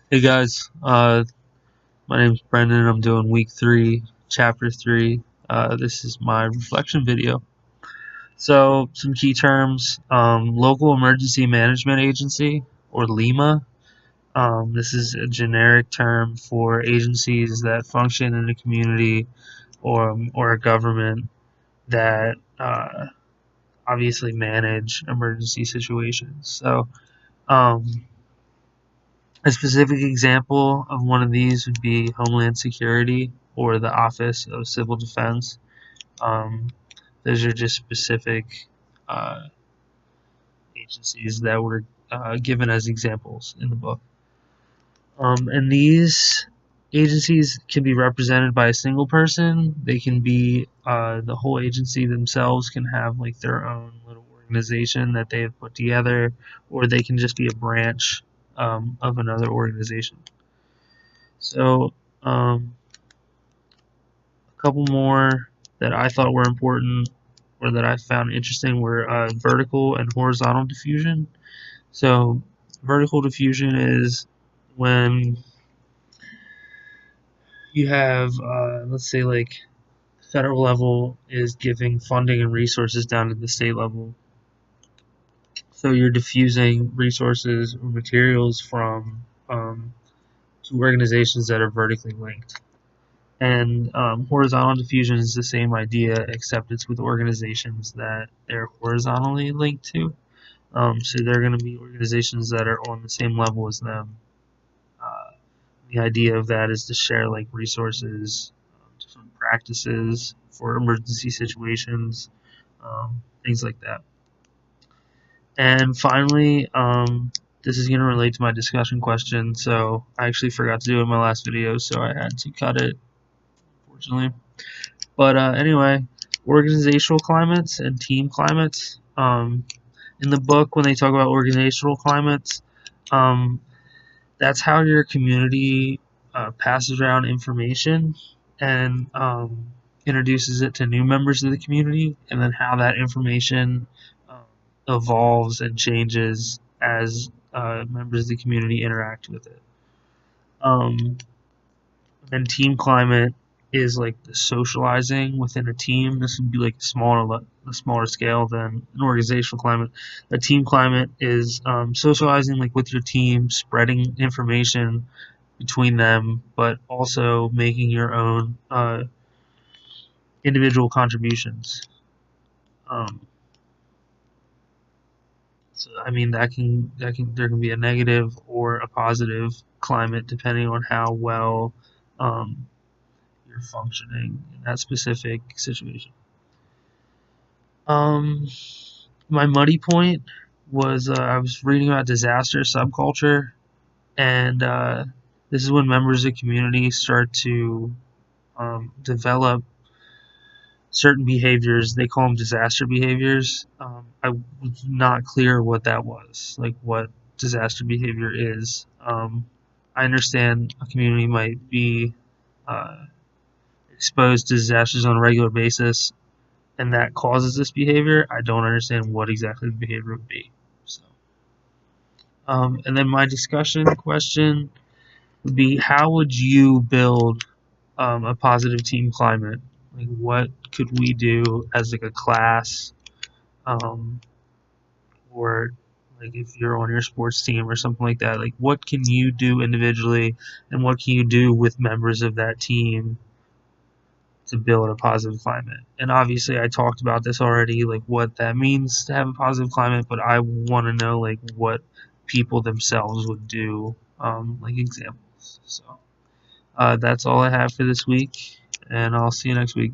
Hey guys, my name's Brendan. I'm doing week 3, chapter 3. This is my reflection video. So, some key terms: local emergency management agency, or LEMA. This is a generic term for agencies that function in a community or a government that obviously manage emergency situations. So, um, a specific example of one of these would be Homeland Security or the Office of Civil Defense. Um, those are just specific uh, agencies that were given as examples in the book. And these agencies can be represented by a single person. They can be the whole agency themselves can have like their own little organization that they have put together, or they can just be a branch of another organization. So, a couple more that I thought were important or that I found interesting were vertical and horizontal diffusion. So, vertical diffusion is when you have, let's say, like the federal level is giving funding and resources down to the state level. So, you're diffusing resources or materials from to organizations that are vertically linked. And horizontal diffusion is the same idea, except it's with organizations that they're horizontally linked to. So they're going to be organizations that are on the same level as them. Uh, the idea of that is to share like resources, different practices for emergency situations, things like that. And finally, this is going to relate to my discussion question. So I actually forgot to do it in my last video, so I had to cut it, unfortunately. But anyway, organizational climates and team climates. In the book, when they talk about organizational climates, um, that's how your community passes around information and introduces it to new members of the community, and then how that information um, evolves and changes as members of the community interact with it. Um, and team climate is like the socializing within a team. This would be like a smaller scale than an organizational climate. A team climate is socializing like with your team, spreading information between them, but also making your own individual contributions. Um, so I mean that can there can be a negative or a positive climate depending on how well um, you're functioning in that specific situation. Um, my muddy point was I was reading about disaster subculture, and this is when members of the community start to develop certain behaviors. They call them disaster behaviors. I was not clear what that was, like what disaster behavior is. I understand a community might be uh, exposed to disasters on a regular basis, and that causes this behavior. I don't understand what exactly the behavior would be. So, and then my discussion question would be: how would you build a positive team climate? Like, what could we do as like a class, um, or like if you're on your sports team or something like that? Like, what can you do individually, and what can you do with members of that team to build a positive climate? And obviously, I talked about this already, like what that means to have a positive climate, but I want to know like what people themselves would do, like examples. So that's all I have for this week, and I'll see you next week.